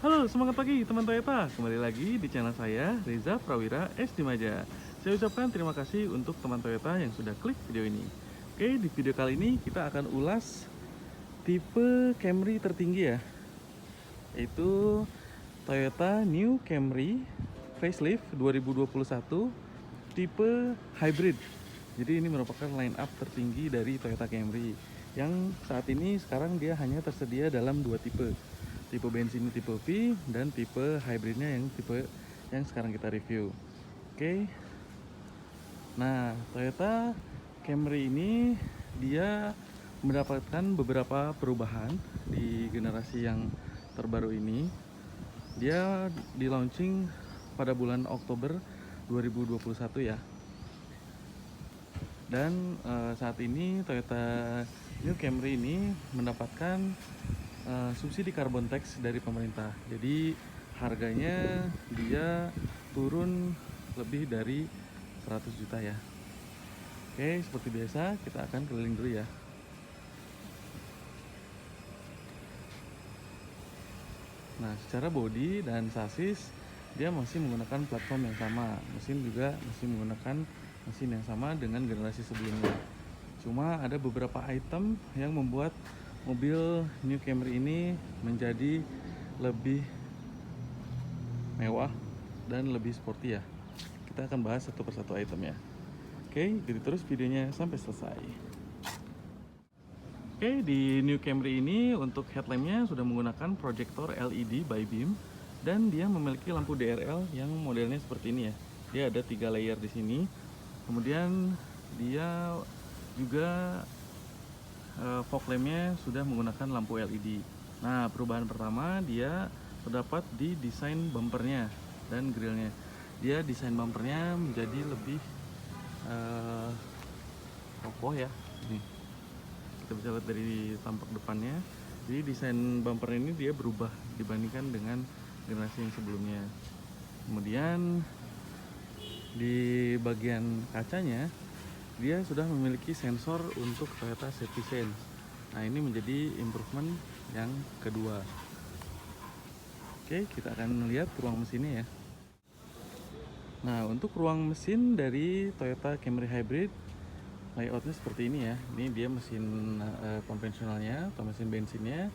Halo, semangat pagi teman Toyota. Kembali lagi di channel saya, Reza Prawira S. Dimaja. Saya ucapkan terima kasih untuk teman Toyota yang sudah klik video ini. Oke, di video kali ini kita akan ulas tipe Camry tertinggi ya, yaitu Toyota New Camry Facelift 2021 tipe hybrid. Jadi ini merupakan line up tertinggi dari Toyota Camry yang saat ini sekarang dia hanya tersedia dalam dua tipe. Tipe bensin tipe V dan tipe hybridnya yang tipe yang sekarang kita review. Oke. Nah, Toyota Camry ini dia mendapatkan beberapa perubahan di generasi yang terbaru ini. Dia di launching pada bulan Oktober 2021 ya. Dan saat ini Toyota New Camry ini mendapatkan subsidi carbon tax dari pemerintah. Jadi harganya dia turun lebih dari 100 juta ya. Oke, seperti biasa kita akan keliling dulu ya. Nah, secara bodi dan sasis dia masih menggunakan platform yang sama. Mesin juga masih menggunakan mesin yang sama dengan generasi sebelumnya. Cuma ada beberapa item yang membuat mobil New Camry ini menjadi lebih mewah dan lebih sporty ya. Kita akan bahas satu persatu item ya. Oke, ikuti terus videonya sampai selesai. Oke, di New Camry ini untuk headlampnya sudah menggunakan proyektor LED by beam dan dia memiliki lampu DRL yang modelnya seperti ini ya. Dia ada 3 layer di sini. Kemudian dia juga fog lampnya sudah menggunakan lampu LED. Nah, perubahan pertama dia terdapat di desain bumpernya dan grillnya. Dia desain bumpernya menjadi lebih kokoh ya. Nih, kita bisa lihat dari tampak depannya. Jadi desain bumper ini dia berubah dibandingkan dengan generasi yang sebelumnya. Kemudian di bagian kacanya dia sudah memiliki sensor untuk Toyota Safety Sense. Nah, ini menjadi improvement yang kedua. Oke, kita akan lihat ruang mesinnya ya. Nah, untuk ruang mesin dari Toyota Camry Hybrid layoutnya seperti ini ya. Ini dia mesin konvensionalnya atau mesin bensinnya.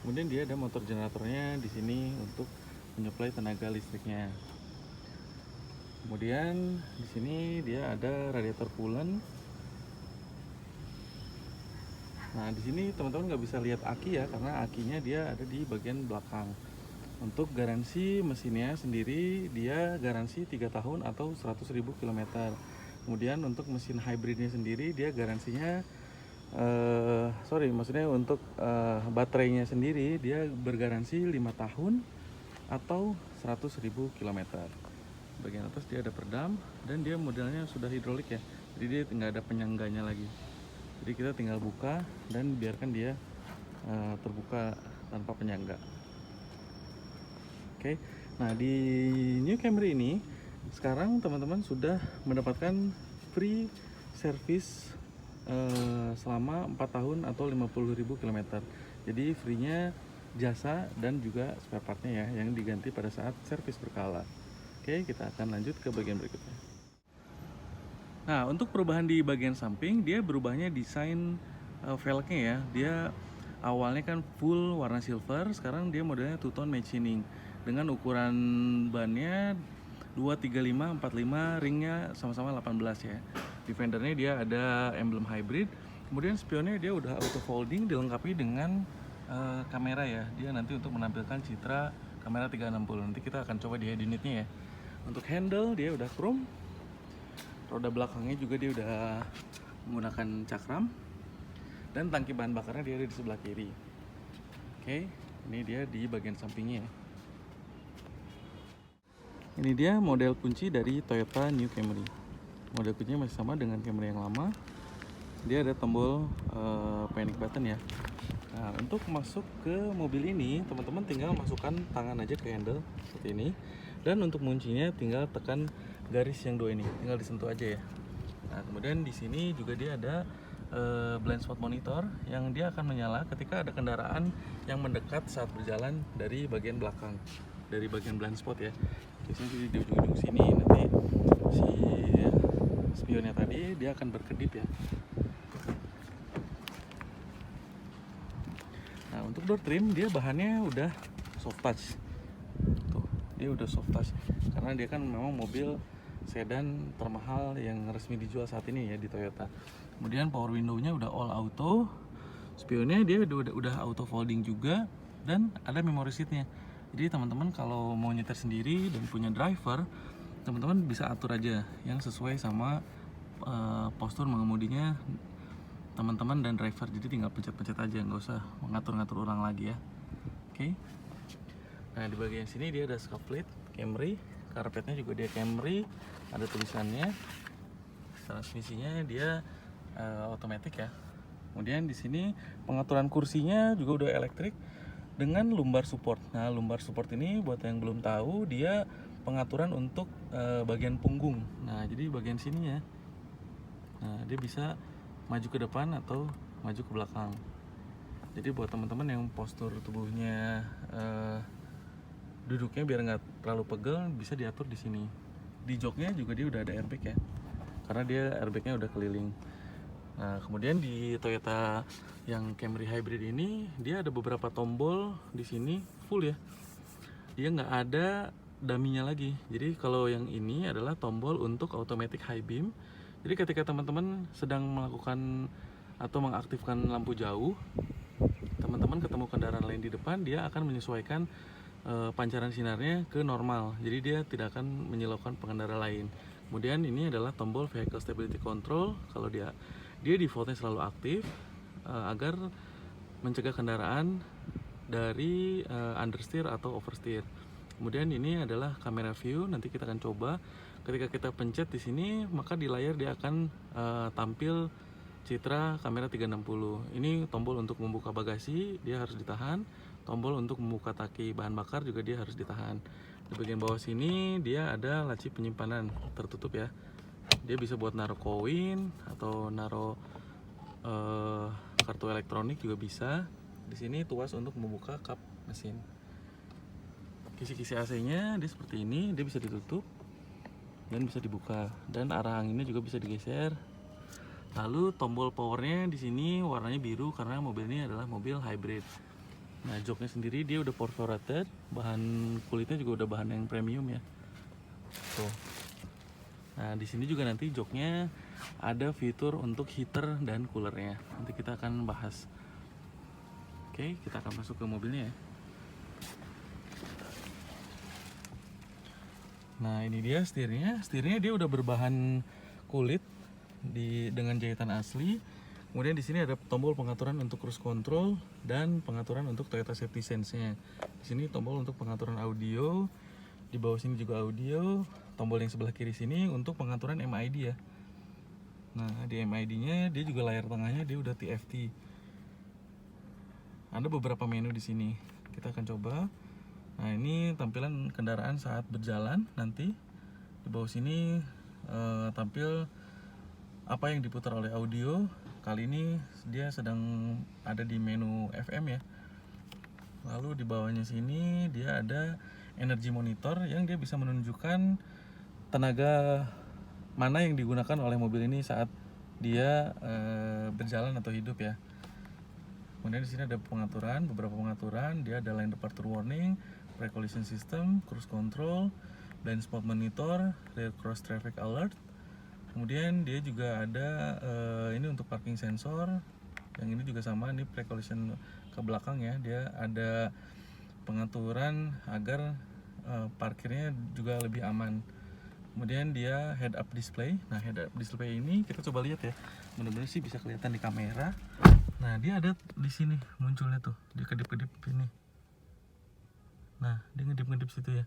Kemudian dia ada motor generatornya di sini untuk menyuplai tenaga listriknya. Kemudian di sini dia ada radiator coolant. Nah, di sini teman-teman nggak bisa lihat aki ya, karena akinya dia ada di bagian belakang. Untuk garansi mesinnya sendiri, dia garansi 3 tahun atau 100.000 km. Kemudian untuk mesin hybridnya sendiri, dia garansinya, maksudnya untuk baterainya sendiri, dia bergaransi 5 tahun atau 100.000 km. Bagian atas dia ada peredam dan dia modelnya sudah hidrolik ya, jadi dia nggak ada penyangganya lagi. Jadi kita tinggal buka dan biarkan dia terbuka tanpa penyangga. Oke, nah di New Camry ini sekarang teman-teman sudah mendapatkan free service selama 4 tahun atau 50.000 km. Jadi free-nya jasa dan juga spare part-nya ya, yang diganti pada saat servis berkala. Oke, kita akan lanjut ke bagian berikutnya. Nah, untuk perubahan di bagian samping, dia berubahnya desain velgnya ya. Dia awalnya kan full warna silver, sekarang dia modelnya two tone machining dengan ukuran bannya 235/45, ringnya sama-sama 18 ya. Di fendernya dia ada emblem hybrid. Kemudian spionnya dia udah auto folding dilengkapi dengan kamera ya. Dia nanti untuk menampilkan citra kamera 360. Nanti kita akan coba di head unitnya ya. Untuk handle dia udah chrome. Roda belakangnya juga dia udah menggunakan cakram. Dan tangki bahan bakarnya dia ada di sebelah kiri. Oke, ini dia di bagian sampingnya. Ini dia model kunci dari Toyota New Camry. Model kuncinya masih sama dengan Camry yang lama. Dia ada tombol panic button ya. Nah, untuk masuk ke mobil ini, teman-teman tinggal masukkan tangan aja ke handle seperti ini. Dan untuk kuncinya tinggal tekan garis yang 2 ini, tinggal disentuh aja ya. Nah, kemudian di sini juga dia ada blind spot monitor yang dia akan menyala ketika ada kendaraan yang mendekat saat berjalan dari bagian belakang, dari bagian blind spot ya. Biasanya di ujung-ujung sini nanti si spionnya tadi dia akan berkedip ya. Nah, untuk door trim dia bahannya udah soft touch. Tuh, dia udah soft touch karena dia kan memang mobil sedan termahal yang resmi dijual saat ini ya di Toyota. Kemudian power window-nya udah all auto. Spionnya dia udah auto folding juga dan ada memory seat-nya. Jadi teman-teman kalau mau nyetir sendiri dan punya driver, teman-teman bisa atur aja yang sesuai sama postur mengemudinya teman-teman dan driver. Jadi tinggal pencet-pencet aja, nggak usah ngatur-ngatur ulang lagi ya. Oke. Nah, di bagian sini dia ada scuff plate Camry, karpetnya juga dia Camry, ada tulisannya. Transmisinya dia otomatis ya. Kemudian di sini pengaturan kursinya juga udah elektrik dengan lumbar support. Nah, lumbar support ini buat yang belum tahu, dia pengaturan untuk bagian punggung. Nah, jadi bagian sini ya. Nah, dia bisa maju ke depan atau maju ke belakang. Jadi buat teman-teman yang postur tubuhnya duduknya biar nggak terlalu pegel, bisa diatur di sini. Di joknya juga dia udah ada airbag ya, karena dia airbagnya udah keliling. Nah, kemudian di Toyota yang Camry Hybrid ini dia ada beberapa tombol di sini full ya. Dia nggak ada daminya lagi. Jadi kalau yang ini adalah tombol untuk automatic high beam. Jadi ketika teman-teman sedang melakukan atau mengaktifkan lampu jauh, teman-teman ketemu kendaraan lain di depan, dia akan menyesuaikan pancaran sinarnya ke normal. Jadi dia tidak akan menyilaukan pengendara lain. Kemudian ini adalah tombol vehicle stability control. Kalau dia defaultnya selalu aktif agar mencegah kendaraan dari understeer atau oversteer. Kemudian ini adalah kamera view. Nanti kita akan coba ketika kita pencet di sini, maka di layar dia akan tampil citra kamera 360. Ini tombol untuk membuka bagasi, dia harus ditahan. Tombol untuk membuka tangki bahan bakar juga dia harus ditahan. Di bagian bawah sini dia ada laci penyimpanan tertutup ya. Dia bisa buat naruh koin atau naruh kartu elektronik juga bisa. Di sini tuas untuk membuka kap mesin. Kisi-kisi AC-nya dia seperti ini, dia bisa ditutup dan bisa dibuka, dan arah anginnya juga bisa digeser. Lalu tombol powernya di sini warnanya biru karena mobil ini adalah mobil hybrid. Nah, joknya sendiri dia udah perforated, bahan kulitnya juga udah bahan yang premium ya. Tuh. Nah, di sini juga nanti joknya ada fitur untuk heater dan coolernya. Nanti kita akan bahas. Oke, kita akan masuk ke mobilnya ya. Nah, ini dia setirnya. Setirnya dia udah berbahan kulit dengan jahitan asli. Kemudian di sini ada tombol pengaturan untuk cruise control dan pengaturan untuk Toyota Safety Sense-nya. Di sini tombol untuk pengaturan audio. Di bawah sini juga audio. Tombol yang sebelah kiri sini untuk pengaturan MID ya. Nah, di MID-nya dia juga layar tengahnya dia udah TFT. Ada beberapa menu di sini. Kita akan coba. Nah, ini tampilan kendaraan saat berjalan nanti. Di bawah sini tampil apa yang diputar oleh audio. Kali ini dia sedang ada di menu FM ya. Lalu di bawahnya sini dia ada energy monitor yang dia bisa menunjukkan tenaga mana yang digunakan oleh mobil ini saat dia berjalan atau hidup ya. Kemudian di sini ada pengaturan, beberapa pengaturan. Dia ada lane departure warning, pre-collision system, cruise control, blind spot monitor, rear cross traffic alert. Kemudian dia juga ada ini untuk parking sensor. Yang ini juga sama, ini pre-collision ke belakang ya. Dia ada pengaturan agar parkirnya juga lebih aman. Kemudian dia head up display. Nah, head up display ini kita coba lihat ya. Benar-benar sih bisa kelihatan di kamera. Nah, dia ada di sini munculnya tuh, dia kedip-kedip ini. Nah, dia ngedip-ngedip situ ya.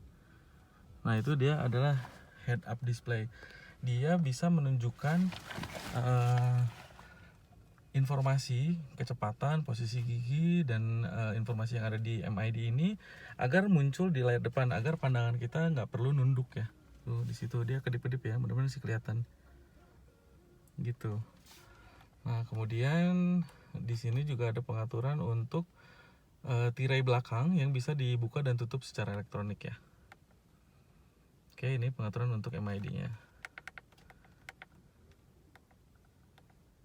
Nah, itu dia adalah head up display. Dia bisa menunjukkan informasi kecepatan, posisi gigi, dan informasi yang ada di MID ini agar muncul di layar depan, agar pandangan kita nggak perlu nunduk ya. Tuh, di situ dia kedip-kedip ya, benar-benar sih kelihatan. Gitu. Nah, kemudian di sini juga ada pengaturan untuk tirai belakang yang bisa dibuka dan tutup secara elektronik ya. Oke, ini pengaturan untuk MID-nya.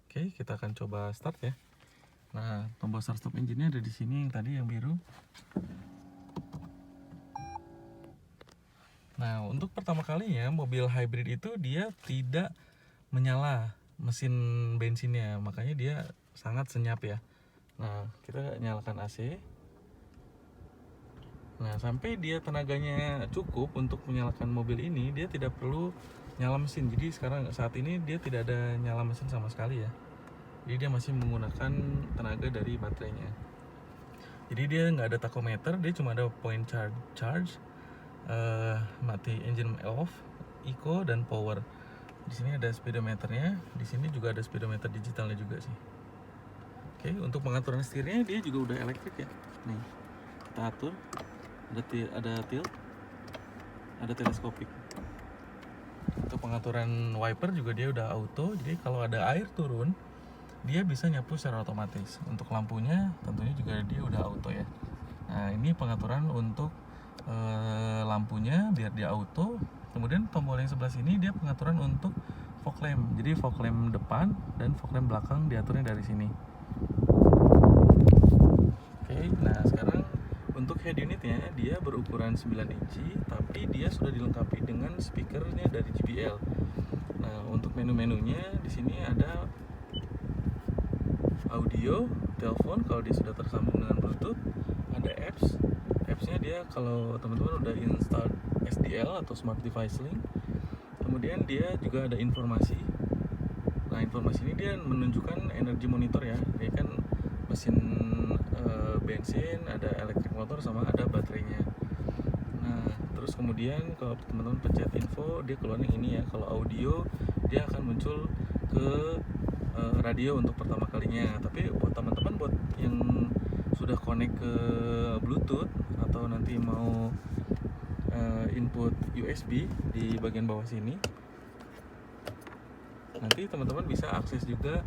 Oke, kita akan coba start ya. Nah, tombol start stop engine-nya ada di sini yang tadi yang biru. Nah, untuk pertama kalinya mobil hybrid itu dia tidak menyala mesin bensinnya, makanya dia sangat senyap ya. Nah, kita nyalakan AC. Nah, sampai dia tenaganya cukup untuk menyalakan mobil ini, dia tidak perlu nyala mesin. Jadi sekarang saat ini dia tidak ada nyala mesin sama sekali ya. Jadi dia masih menggunakan tenaga dari baterainya. Jadi dia nggak ada tachometer, dia cuma ada point charge, mati engine off, eco dan power. Di sini ada speedometernya, di sini juga ada speedometer digitalnya juga sih. Oke, untuk pengaturan setirnya dia juga udah elektrik ya. Nih, kita atur, ada tilt, ada teleskopik. Untuk pengaturan wiper juga dia udah auto, jadi kalau ada air turun, dia bisa nyapu secara otomatis. Untuk lampunya tentunya juga dia udah auto ya. Nah, ini pengaturan untuk lampunya biar dia auto. Kemudian tombol yang sebelah sini dia pengaturan untuk fog lamp. Jadi fog lamp depan dan fog lamp belakang diaturnya dari sini. Oke, nah sekarang untuk head unitnya dia berukuran 9 inci, tapi dia sudah dilengkapi dengan speakernya dari JBL. Nah, untuk menu-menunya di sini ada audio, telepon kalau dia sudah tersambung dengan Bluetooth, ada apps-nya dia kalau teman-teman udah install SDL atau Smart Device Link. Kemudian dia juga ada informasi. Nah, informasi ini dia menunjukkan energi monitor ya. Dia kan mesin bensin, ada elektrik motor sama ada baterainya. Nah, terus kemudian kalau teman-teman pencet info, dia keluarnya ini ya. Kalau audio dia akan muncul ke radio untuk pertama kalinya. Tapi buat teman-teman buat yang sudah connect ke Bluetooth atau nanti mau input USB di bagian bawah sini, nanti teman-teman bisa akses juga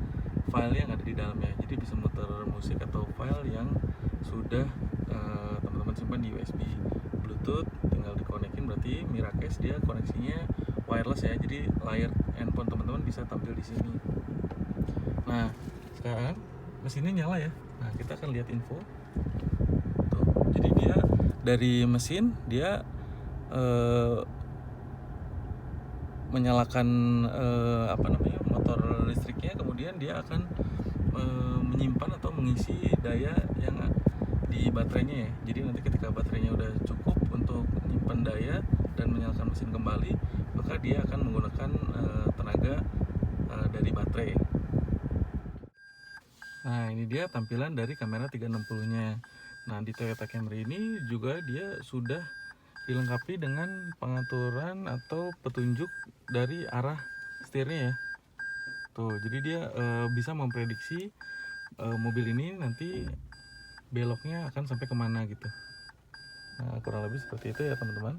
file yang ada di dalamnya. Jadi bisa muter musik atau file yang sudah teman-teman simpan di USB. Bluetooth tinggal dikonekin, berarti Miracast dia koneksinya wireless ya. Jadi layar handphone teman-teman bisa tampil di sini. Nah, sekarang mesinnya nyala ya. Nah, kita akan lihat info. Tuh, jadi dia dari mesin dia menyalakan motor listriknya, kemudian dia akan menyimpan atau mengisi daya yang di baterainya ya. Jadi nanti ketika baterainya udah cukup untuk menyimpan daya dan menyalakan mesin kembali, maka dia akan menggunakan tenaga dari baterai. Nah, ini dia tampilan dari kamera 360-nya. Nah, di Toyota Camry ini juga dia sudah dilengkapi dengan pengaturan atau petunjuk dari arah setirnya ya. Tuh, jadi dia bisa memprediksi mobil ini nanti beloknya akan sampai kemana gitu. Nah, kurang lebih seperti itu ya teman-teman.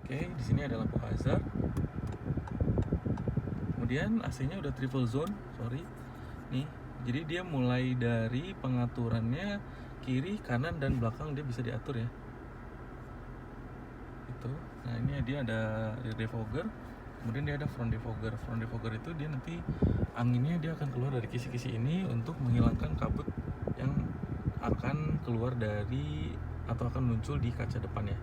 Oke, di sini ada lampu hazard. Kemudian AC-nya udah triple zone, sorry. Nih, jadi dia mulai dari pengaturannya kiri, kanan, dan belakang dia bisa diatur ya. Itu. Nah, ini dia ada rear defogger, kemudian dia ada front defogger. Front defogger itu dia nanti anginnya dia akan keluar dari kisi-kisi ini untuk menghilangkan kabut yang akan keluar dari atau akan muncul di kaca depan ya.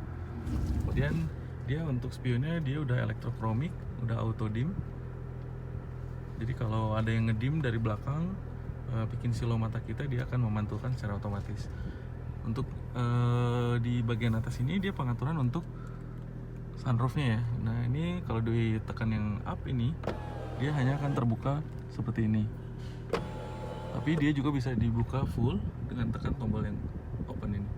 Kemudian dia untuk spionnya dia udah electrochromic, udah auto dim. Jadi kalau ada yang ngedim dari belakang, bikin silau mata kita, dia akan memantulkan secara otomatis. Untuk di bagian atas ini dia pengaturan untuk sunroofnya ya. Nah, ini kalau ditekan yang up ini, dia hanya akan terbuka seperti ini. Tapi dia juga bisa dibuka full dengan tekan tombol yang open ini.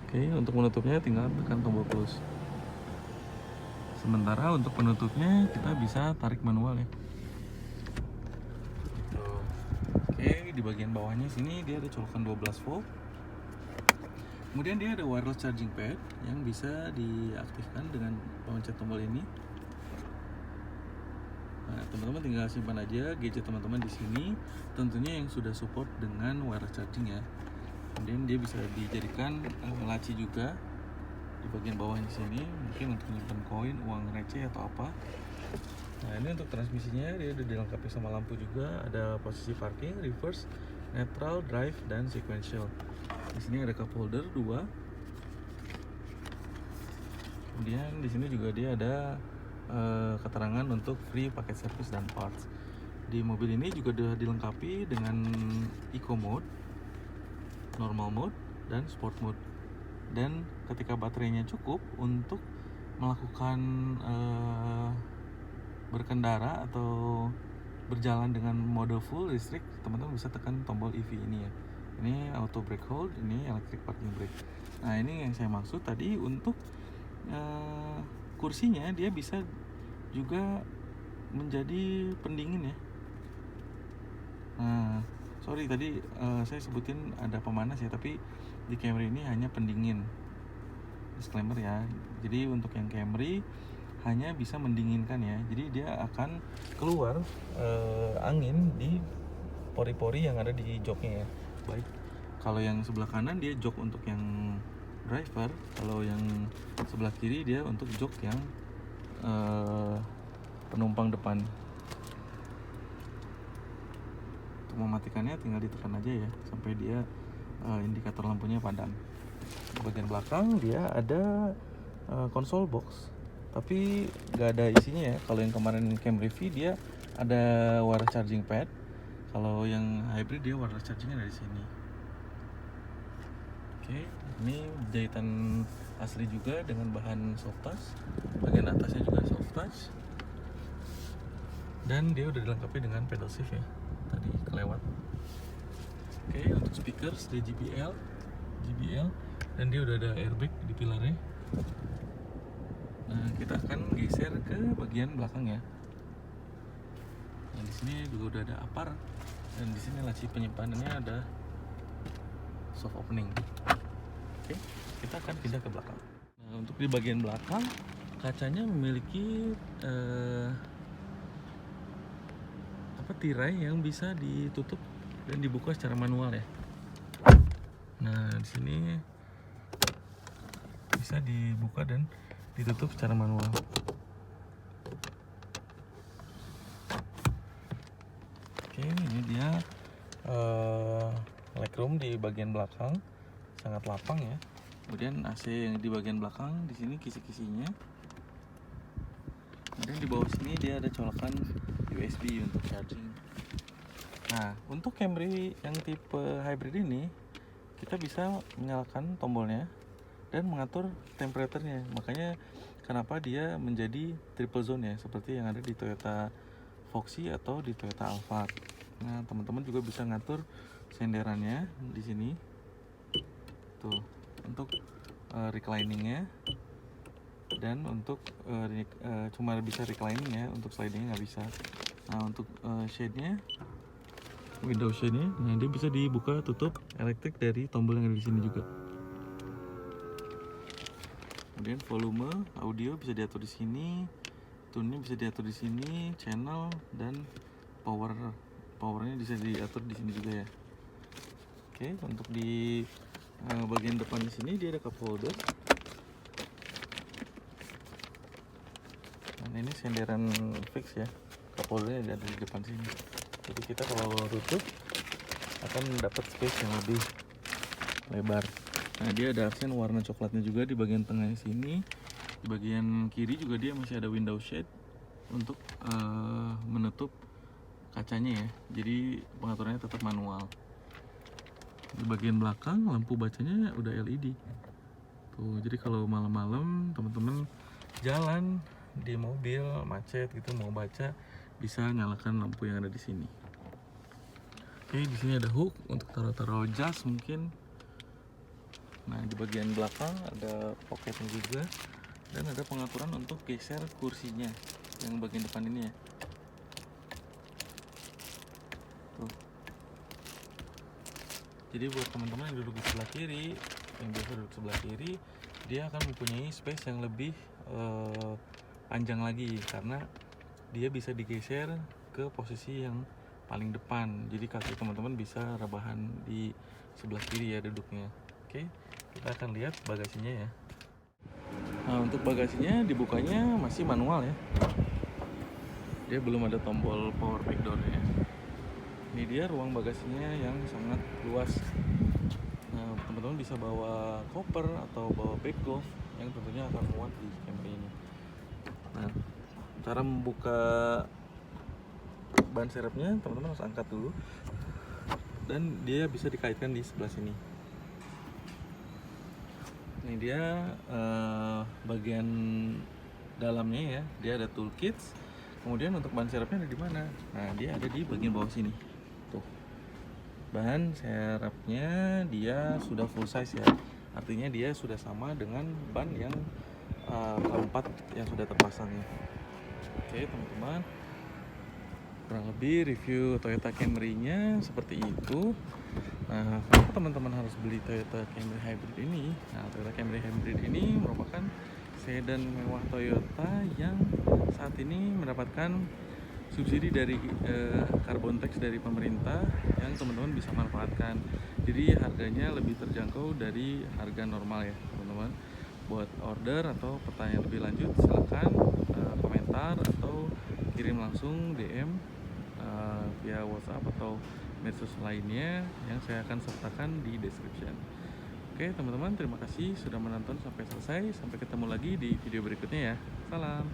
Oke, untuk menutupnya tinggal tekan tombol close. Sementara untuk penutupnya kita bisa tarik manual ya. Oke, di bagian bawahnya sini dia ada colokan 12 volt. Kemudian dia ada wireless charging pad yang bisa diaktifkan dengan pemencet tombol ini. Nah, teman-teman tinggal simpan aja gadget teman-teman di sini, tentunya yang sudah support dengan wireless charging ya. Kemudian dia bisa dijadikan laci juga di bagian bawah di sini, mungkin untuk menyimpan koin, uang receh atau apa. Nah, ini untuk transmisinya dia udah dilengkapi sama lampu juga, ada posisi parking, reverse, neutral, drive, dan sequential. Di sini ada cup holder 2. Kemudian di sini juga dia ada keterangan untuk free paket service dan parts. Di mobil ini juga sudah dilengkapi dengan eco mode, normal mode, dan sport mode. Dan ketika baterainya cukup untuk melakukan berkendara atau berjalan dengan mode full listrik, teman-teman bisa tekan tombol EV ini ya. Ini auto brake hold, ini electric parking brake. Nah, ini yang saya maksud tadi, untuk kursinya dia bisa juga menjadi pendingin ya. Nah, sorry tadi saya sebutin ada pemanas ya, tapi di Camry ini hanya pendingin. Disclaimer ya. Jadi untuk yang Camry hanya bisa mendinginkan ya. Jadi dia akan keluar angin di pori-pori yang ada di joknya ya. Baik, kalau yang sebelah kanan dia jok untuk yang driver, kalau yang sebelah kiri dia untuk jok yang penumpang depan. Untuk mematikannya tinggal ditekan aja ya sampai dia indikator lampunya padam. Di bagian belakang dia ada konsol box, tapi nggak ada isinya ya. Kalau yang kemarin Camry V dia ada wireless charging pad, kalau yang hybrid dia wireless chargingnya dari sini. Oke, ini jahitan asli juga dengan bahan soft touch, bagian atasnya juga soft touch, dan dia udah dilengkapi dengan pedal shift ya, tadi kelewat. Oke, untuk speakers dia JBL, dan dia udah ada airbag di pilarnya. Nah, kita akan geser ke bagian belakang ya. Nah, di sini juga udah ada apar, dan di sini laci penyimpanannya ada soft opening. Oke, kita akan pindah ke belakang. Nah, untuk di bagian belakang kacanya memiliki tirai yang bisa ditutup dan dibuka secara manual ya. Nah, di sini bisa dibuka dan ditutup secara manual. Oke, ini dia legroom di bagian belakang, sangat lapang ya. Kemudian AC yang di bagian belakang, di sini kisi-kisinya. Kemudian di bawah sini dia ada colokan USB untuk charging. Nah, untuk Camry yang tipe hybrid ini kita bisa menyalakan tombolnya dan mengatur temperaturnya. Makanya kenapa dia menjadi triple zone ya, seperti yang ada di Toyota Foxy atau di Toyota Alphard. Nah, teman-teman juga bisa ngatur senderannya di sini. Tuh, untuk recliningnya, dan untuk cuma bisa reclining ya, untuk slidingnya nggak bisa. Nah, untuk shade-nya, window shade-nya, nah dia bisa dibuka tutup elektrik dari tombol yang ada di sini juga. Kemudian volume audio bisa diatur di sini, tune-nya bisa diatur di sini, channel, dan powernya bisa diatur di sini juga ya. Oke, untuk di bagian depan di sini dia ada cup holder. Dan ini senderan fix ya, cup holdernya ada di depan sini. Jadi kita kalau tutup akan dapat space yang lebih lebar. Nah, dia ada aksen warna coklatnya juga di bagian tengah sini. Di bagian kiri juga dia masih ada window shade untuk menutup kacanya ya. Jadi pengaturannya tetap manual. Di bagian belakang lampu bacanya udah LED. Tuh, jadi kalau malam-malam teman-teman jalan di mobil macet gitu mau baca, bisa nyalakan lampu yang ada di sini. Oke, di sini ada hook untuk taruh-taruh jas mungkin. Nah, di bagian belakang ada pocketnya juga, dan ada pengaturan untuk geser kursinya yang bagian depan ini ya. Tuh. Jadi buat teman-teman yang duduk di sebelah kiri, yang biasa duduk sebelah kiri, dia akan mempunyai space yang lebih panjang lagi karena dia bisa digeser ke posisi yang paling depan. Jadi kaki teman-teman bisa rebahan di sebelah kiri ya duduknya. Oke, kita akan lihat bagasinya ya. Nah, untuk bagasinya dibukanya masih manual ya. Dia belum ada tombol power back door-nya. Ini dia ruang bagasinya yang sangat luas. Nah, teman-teman bisa bawa koper atau bawa bag golf yang tentunya akan muat di Camry ini. Nah, cara membuka ban serepnya teman-teman harus angkat dulu, dan dia bisa dikaitkan di sebelah sini. Ini dia bagian dalamnya ya, dia ada toolkits. Kemudian untuk ban serepnya ada di mana? Nah, dia ada di bagian bawah sini. Tuh, ban serepnya dia sudah full size ya, artinya dia sudah sama dengan ban yang keempat yang sudah terpasang ya. Oke teman-teman, kurang lebih review Toyota Camry-nya seperti itu. Nah, kenapa teman-teman harus beli Toyota Camry Hybrid ini? Nah, Toyota Camry Hybrid ini merupakan sedan mewah Toyota yang saat ini mendapatkan subsidi dari carbon tax dari pemerintah yang teman-teman bisa manfaatkan. Jadi harganya lebih terjangkau dari harga normal ya teman-teman. Buat order atau pertanyaan lebih lanjut silahkan komentar atau kirim langsung DM via WhatsApp atau medsos lainnya yang saya akan sertakan di description. Oke teman-teman, terima kasih sudah menonton sampai selesai. Sampai ketemu lagi di video berikutnya ya. Salam.